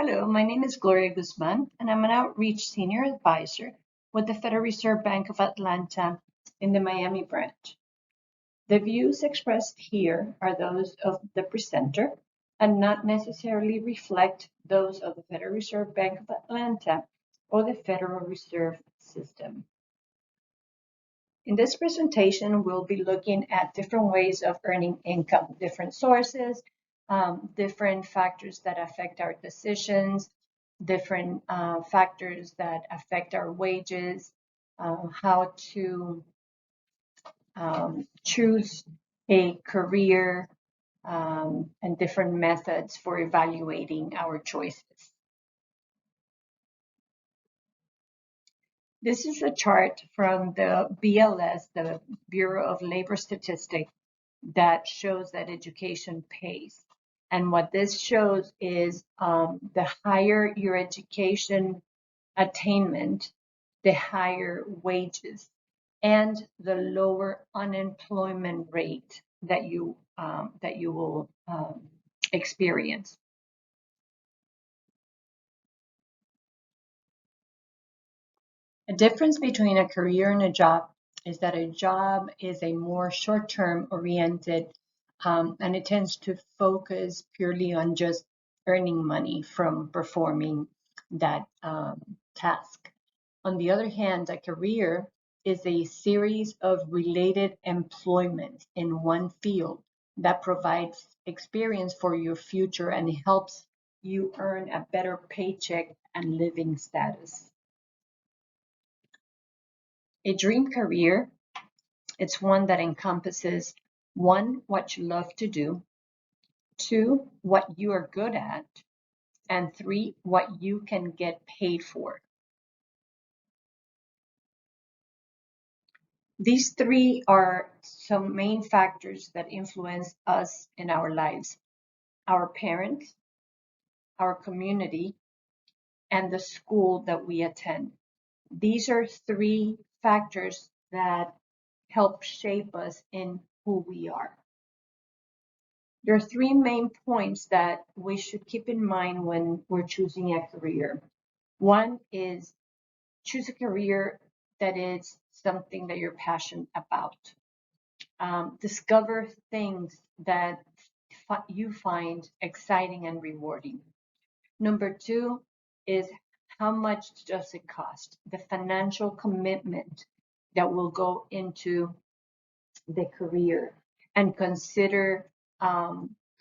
Hello, my name is Gloria Guzman, and I'm an outreach senior advisor with the Federal Reserve Bank of Atlanta in the Miami branch. The views expressed here are those of the presenter and not necessarily reflect those of the Federal Reserve Bank of Atlanta or the Federal Reserve System. In this presentation, we'll be looking at different ways of earning income, different sources, different factors that affect our decisions, different factors that affect our wages, how to choose a career, and different methods for evaluating our choices. This is a chart from the BLS, the Bureau of Labor Statistics, that shows that education pays. And what this shows is the higher your education attainment, the higher wages and the lower unemployment rate that you will experience. A difference between a career and a job is that a job is a more short-term oriented, and it tends to focus purely on just earning money from performing that task. On the other hand, a career is a series of related employment in one field that provides experience for your future and helps you earn a better paycheck and living status. A dream career, it's one that encompasses 1, what you love to do, 2, what you are good at, and 3, what you can get paid for. These 3 are some main factors that influence us in our lives: our parents, our community, and the school that we attend. These are 3 factors that help shape us in who we are. There are 3 main points that we should keep in mind when we're choosing a career. One is choose a career that is something that you're passionate about. Discover things that you find exciting and rewarding. Number 2 is how much does it cost? The financial commitment that will go into the career, and consider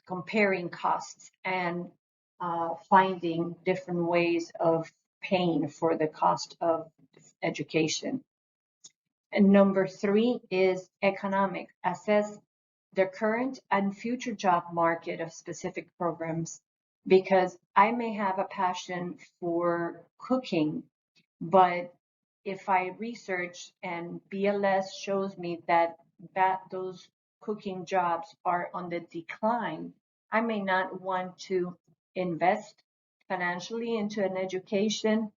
comparing costs and finding different ways of paying for the cost of education. And number 3 is economic. Assess the current and future job market of specific programs, because I may have a passion for cooking, but if I research and BLS shows me that those cooking jobs are on the decline, I may not want to invest financially into an education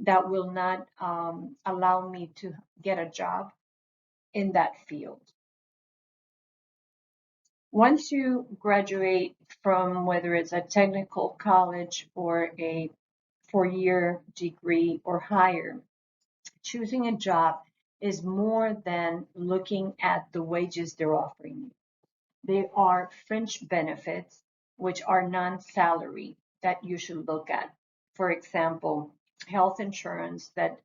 that will not allow me to get a job in that field. Once you graduate from whether it's a technical college or a 4-year degree or higher, choosing a job is more than looking at the wages they're offering you. There are fringe benefits, which are non-salary, that you should look at. For example, health insurance that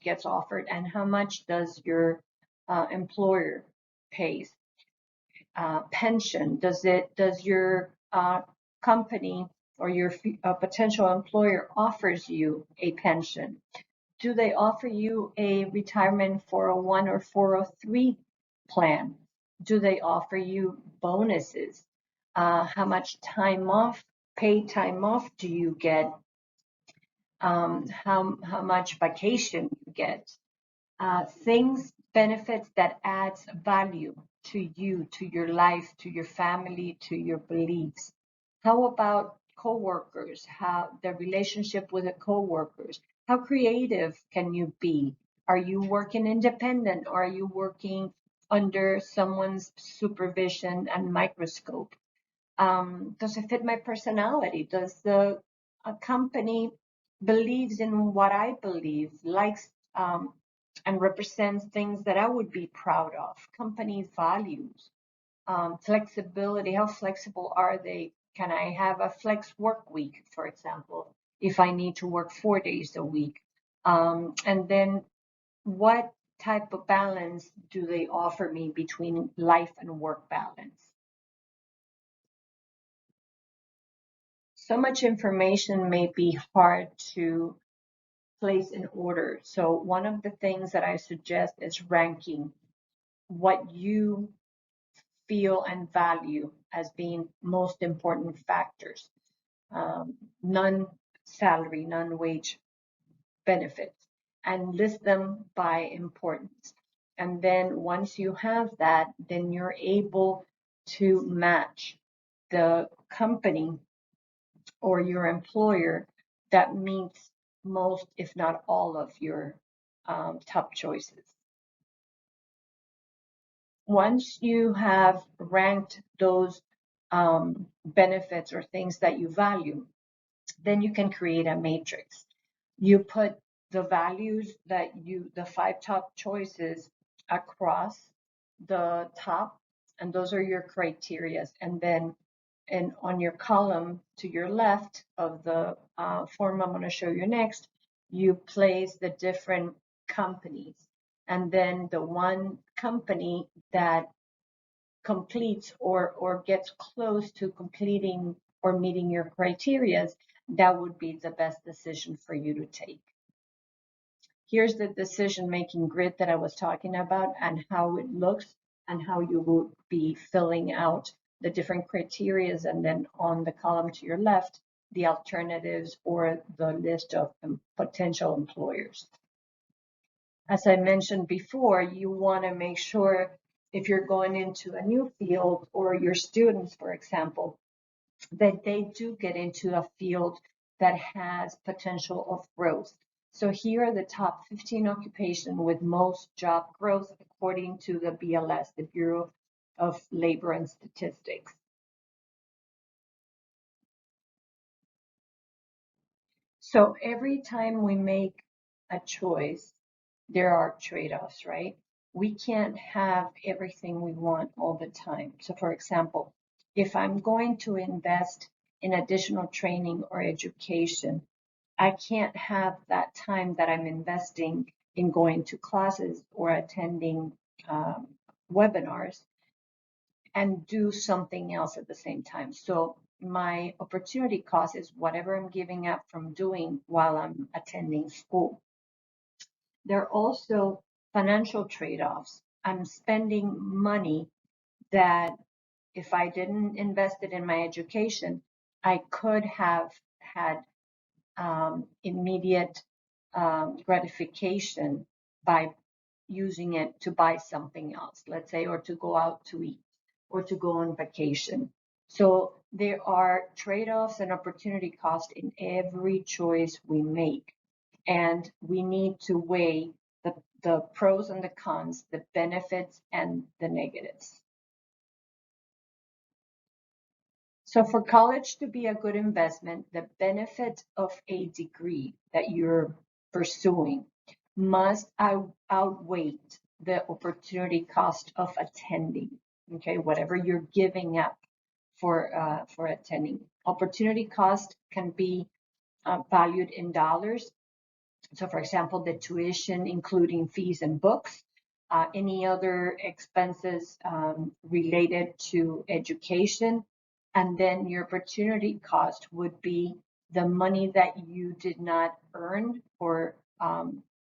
gets offered, and how much does your employer pays. Pension, does your company or your potential employer offers you a pension? Do they offer you a retirement 401 or 403 plan? Do they offer you bonuses? How much time off, paid time off do you get? How much vacation you get? Benefits that adds value to you, to your life, to your family, to your beliefs. How about coworkers? How the relationship with the coworkers? How creative can you be? Are you working independent, or are you working under someone's supervision and microscope? Does it fit my personality? Does the a company believes in what I believe, likes and represents things that I would be proud of. Company values, flexibility. How flexible are they? Can I have a flex work week, for example, if I need to work 4 days a week? And then what type of balance do they offer me between life and work balance? So much information may be hard to place in order. So one of the things that I suggest is ranking what you feel and value as being most important factors. Non-salary, non-wage benefits, and list them by importance. And then once you have that, then you're able to match the company or your employer that meets most, if not all, of your top choices. Once you have ranked those benefits or things that you value, then you can create a matrix. You put the values that the 5 top choices across the top, and those are your criteria. And then on your column to your left of the form I'm going to show you next, you place the different companies. And then the one company that completes or gets close to completing or meeting your criteria, that would be the best decision for you to take. Here's the decision-making grid that I was talking about and how it looks and how you will be filling out the different criteria, and then on the column to your left, the alternatives or the list of potential employers. As I mentioned before, you want to make sure if you're going into a new field or your students, for example, that they do get into a field that has potential of growth. So here are the top 15 occupations with most job growth according to the BLS, the Bureau of Labor and Statistics. So every time we make a choice, there are trade-offs, right? We can't have everything we want all the time. So for example, if I'm going to invest in additional training or education, I can't have that time that I'm investing in going to classes or attending webinars and do something else at the same time. So my opportunity cost is whatever I'm giving up from doing while I'm attending school. There are also financial trade-offs. I'm spending money that if I didn't invest it in my education, I could have had immediate gratification by using it to buy something else, let's say, or to go out to eat or to go on vacation. So there are trade-offs and opportunity cost in every choice we make. And we need to weigh the pros and the cons, the benefits and the negatives. So for college to be a good investment, the benefit of a degree that you're pursuing must outweigh the opportunity cost of attending, okay, whatever you're giving up for attending. Opportunity cost can be valued in dollars. So for example, the tuition, including fees and books, any other expenses related to education, and then your opportunity cost would be the money that you did not earn or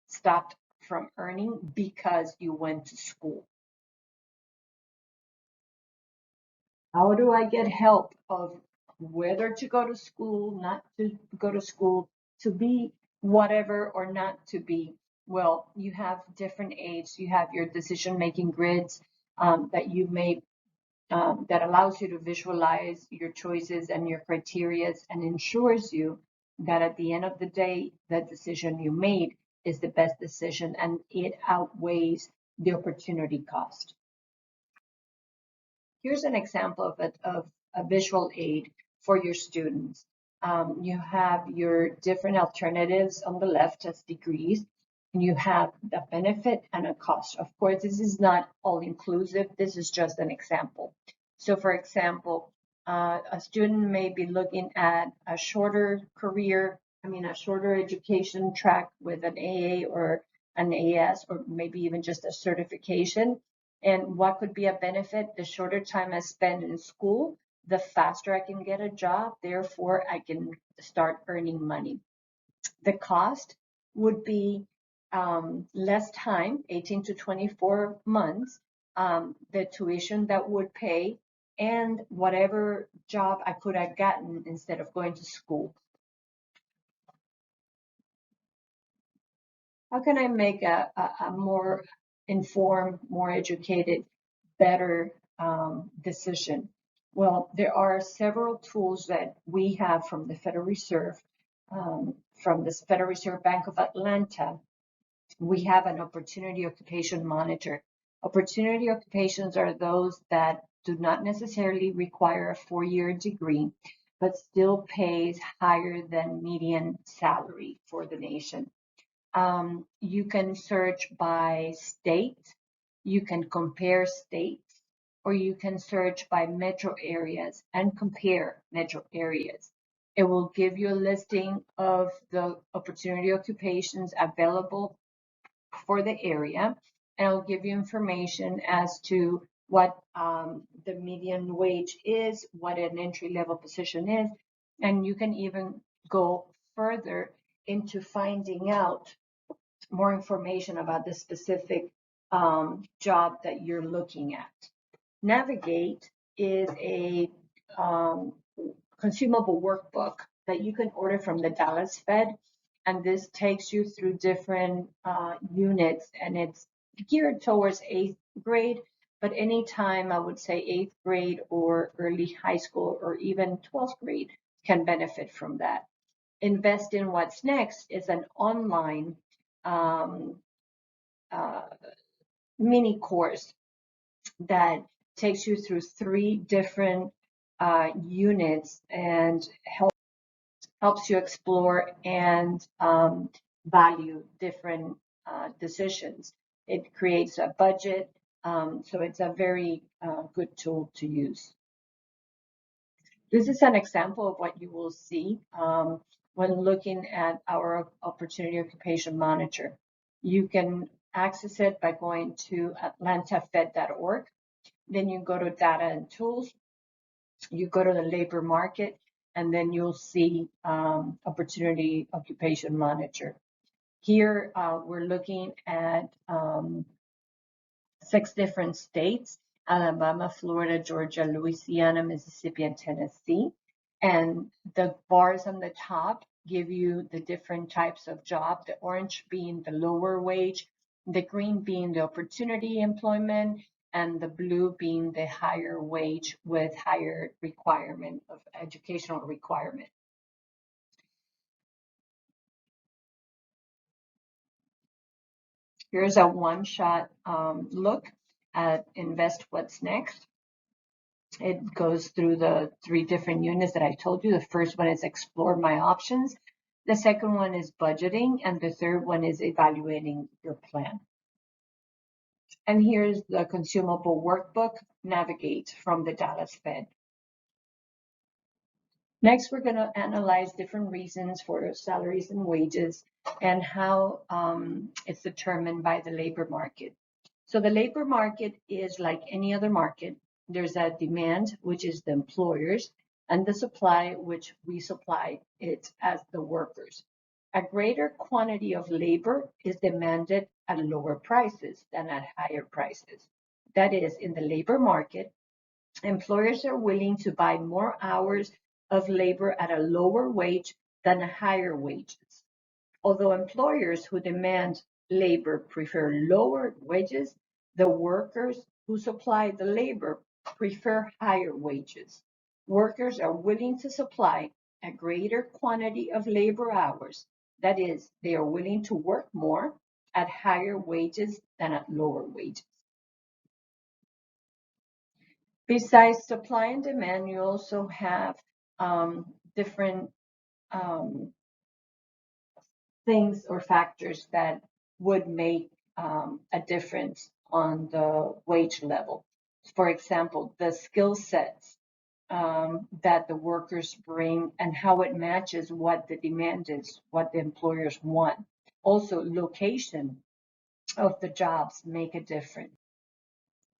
stopped from earning because you went to school. How do I get help of whether to go to school, not to go to school, to be whatever or not to be? Well, you have different aids. You have your decision-making grids that you may that allows you to visualize your choices and your criteria and ensures you that at the end of the day, the decision you made is the best decision and it outweighs the opportunity cost. Here's an example of a visual aid for your students. You have your different alternatives on the left as degrees. You have the benefit and a cost. Of course, this is not all inclusive. This is just an example. So for example, a student may be looking at a shorter career, a shorter education track with an AA or an AS, or maybe even just a certification. And what could be a benefit? The shorter time I spend in school, the faster I can get a job, therefore I can start earning money. The cost would be less time, 18 to 24 months, the tuition that would pay, and whatever job I could have gotten instead of going to school. How can I make a more informed, more educated, better decision? Well, there are several tools that we have from the Federal Reserve, from the Federal Reserve Bank of Atlanta. We have an opportunity occupation monitor. Opportunity occupations are those that do not necessarily require a 4-year degree, but still pays higher than median salary for the nation. You can search by state, you can compare states, or you can search by metro areas and compare metro areas. It will give you a listing of the opportunity occupations available for the area, and it'll give you information as to what the median wage is, what an entry-level position is, and you can even go further into finding out more information about the specific job that you're looking at. Navigate is a um, consumable workbook that you can order from the Dallas Fed, and this takes you through different units, and it's geared towards 8th grade, but anytime I would say 8th grade or early high school or even 12th grade can benefit from that. Invest in What's Next is an online um, uh, mini course that takes you through 3 different units and helps you explore and value different decisions. It creates a budget, so it's a very good tool to use. This is an example of what you will see when looking at our Opportunity Occupation Monitor. You can access it by going to atlantafed.org. Then you go to Data and Tools. You go to the labor market, and then you'll see Opportunity Occupation Monitor. Here, we're looking at 6 different states: Alabama, Florida, Georgia, Louisiana, Mississippi, and Tennessee. And the bars on the top give you the different types of job, the orange being the lower wage, the green being the opportunity employment, and the blue being the higher wage with higher requirement of educational requirement. Here's a one-shot look at Invest What's Next. It goes through the 3 different units that I told you. The first one is explore my options. The second one is budgeting. And the third one is evaluating your plan. And here's the consumable workbook, Navigate, from the Dallas Fed. Next, we're going to analyze different reasons for salaries and wages and how it's determined by the labor market. So the labor market is like any other market. There's a demand, which is the employers, and the supply, which we supply it as the workers. A greater quantity of labor is demanded at lower prices than at higher prices. That is, in the labor market, employers are willing to buy more hours of labor at a lower wage than higher wages. Although employers who demand labor prefer lower wages, the workers who supply the labor prefer higher wages. Workers are willing to supply a greater quantity of labor hours. That is, they are willing to work more at higher wages than at lower wages. Besides supply and demand, you also have different um, things or factors that would make a difference on the wage level. For example, the skill sets that the workers bring and how it matches what the demand is, what the employers want. Also, location of the jobs make a difference.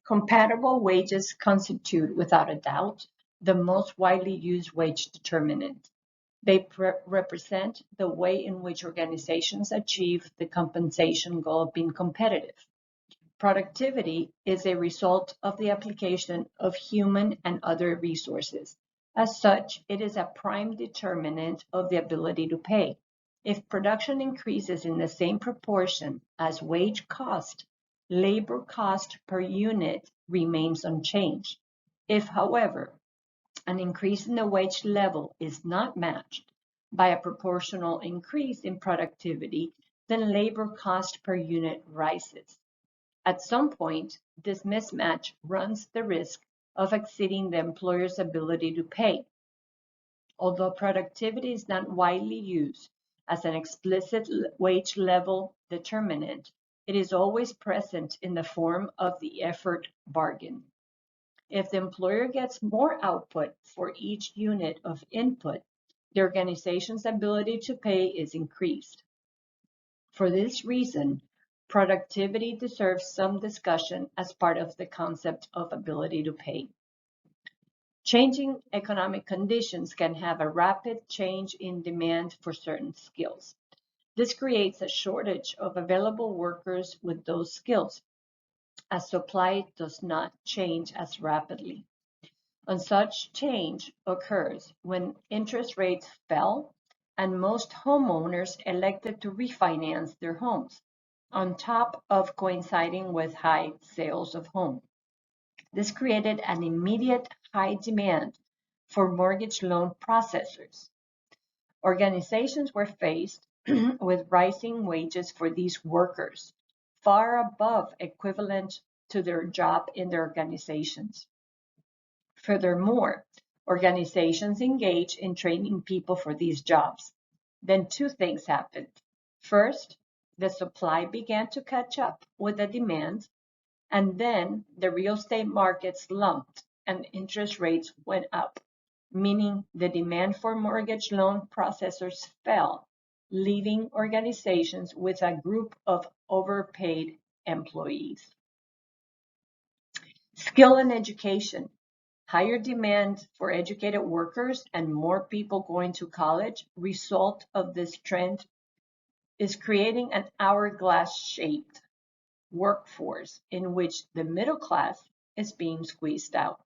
Compatible wages constitute, without a doubt, the most widely used wage determinant. They represent the way in which organizations achieve the compensation goal of being competitive. Productivity is a result of the application of human and other resources. As such, it is a prime determinant of the ability to pay. If production increases in the same proportion as wage cost, labor cost per unit remains unchanged. If, however, an increase in the wage level is not matched by a proportional increase in productivity, then labor cost per unit rises. At some point, this mismatch runs the risk of exceeding the employer's ability to pay. Although productivity is not widely used as an explicit wage level determinant, it is always present in the form of the effort bargain. If the employer gets more output for each unit of input, the organization's ability to pay is increased. For this reason, productivity deserves some discussion as part of the concept of ability to pay. Changing economic conditions can have a rapid change in demand for certain skills. This creates a shortage of available workers with those skills, as supply does not change as rapidly. And such change occurs when interest rates fell and most homeowners elected to refinance their homes, on top of coinciding with high sales of homes. This created an immediate high demand for mortgage loan processors. Organizations were faced with rising wages for these workers, far above equivalent to their job in their organizations. Furthermore, organizations engage in training people for these jobs. Then two things happened. First, the supply began to catch up with the demand, and then the real estate market slumped and interest rates went up, meaning the demand for mortgage loan processors fell, leaving organizations with a group of overpaid employees. Skill and education. Higher demand for educated workers and more people going to college result of this trend is creating an hourglass-shaped workforce in which the middle class is being squeezed out,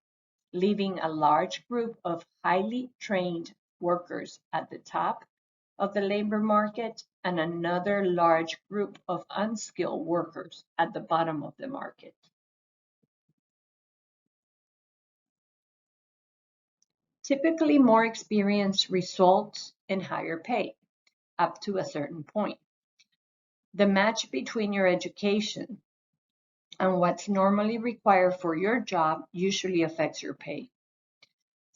leaving a large group of highly trained workers at the top of the labor market and another large group of unskilled workers at the bottom of the market. Typically, more experience results in higher pay up to a certain point. The match between your education and what's normally required for your job usually affects your pay.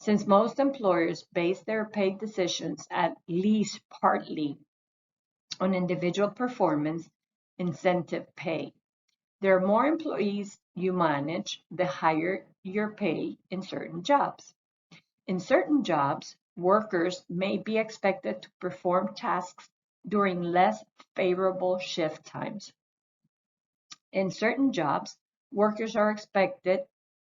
Since most employers base their pay decisions at least partly on individual performance, incentive pay. The more employees you manage, the higher your pay in certain jobs. In certain jobs, workers may be expected to perform tasks during less favorable shift times. In certain jobs, workers are expected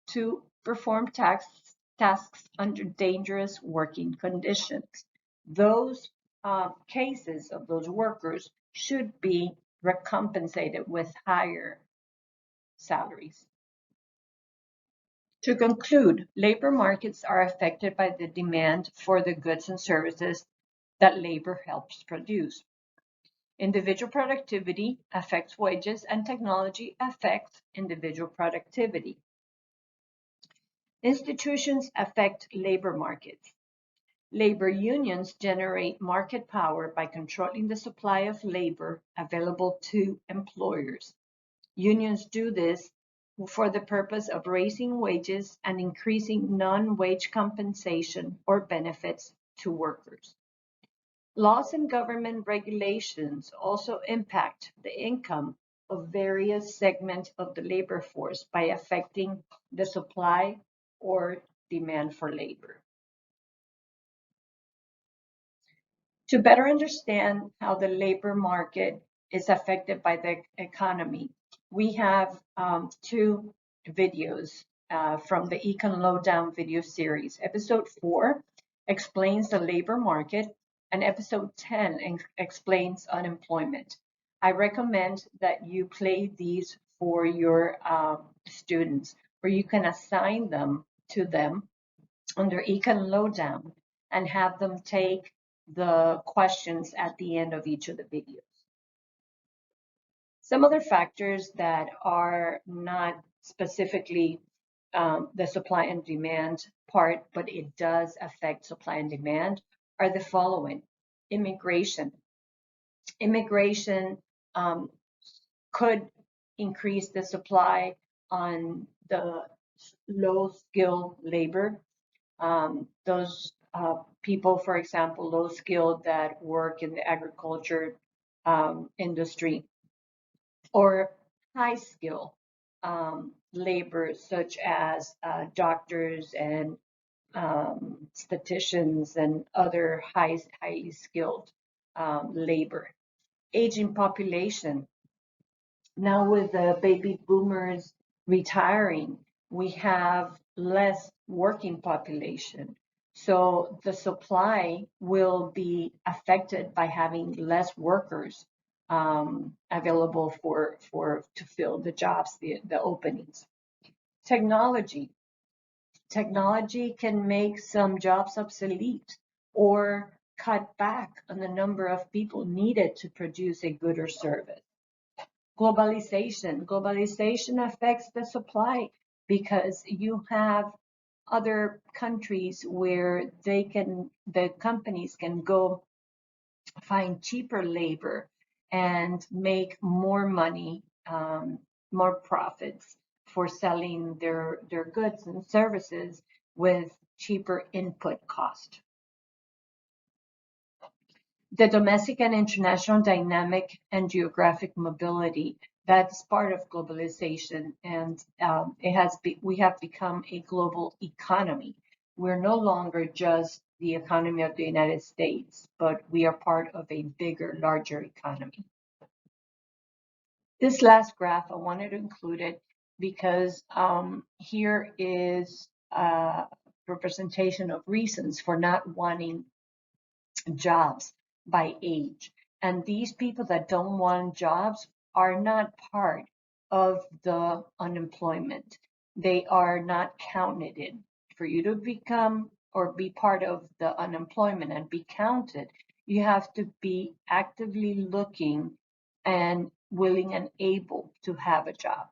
to perform tasks under dangerous working conditions. Those cases of those workers should be recompensated with higher salaries. To conclude, labor markets are affected by the demand for the goods and services that labor helps produce. Individual productivity affects wages, and technology affects individual productivity. Institutions affect labor markets. Labor unions generate market power by controlling the supply of labor available to employers. Unions do this for the purpose of raising wages and increasing non-wage compensation or benefits to workers. Laws and government regulations also impact the income of various segments of the labor force by affecting the supply or demand for labor. To better understand how the labor market is affected by the economy, we have two videos from the Econ Lowdown video series. Episode 4 explains the labor market, and episode 10 explains unemployment. I recommend that you play these for your students, or you can assign them to them under Econ Lowdown and have them take the questions at the end of each of the videos. Some other factors that are not specifically the supply and demand part, but it does affect supply and demand, are the following. Immigration. Immigration could increase the supply on the low-skilled labor. Those people, for example, low skilled that work in the agriculture industry, or high skill labor, such as doctors and statisticians and other highly skilled labor. Aging population. Now with the baby boomers retiring, we have less working population. So the supply will be affected by having less workers available to fill the jobs, the openings. Technology. Technology can make some jobs obsolete or cut back on the number of people needed to produce a good or service. Globalization. Globalization affects the supply because you have other countries where the companies can go find cheaper labor and make more money, more profits for selling their goods and services with cheaper input cost. The domestic and international dynamic and geographic mobility, that's part of globalization, and we have become a global economy. We're no longer just the economy of the United States, but we are part of a bigger, larger economy. This last graph, I wanted to include it because here is a representation of reasons for not wanting jobs by age. And these people that don't want jobs are not part of the unemployment. They are not counted in. For you to become or be part of the unemployment and be counted, you have to be actively looking and willing and able to have a job.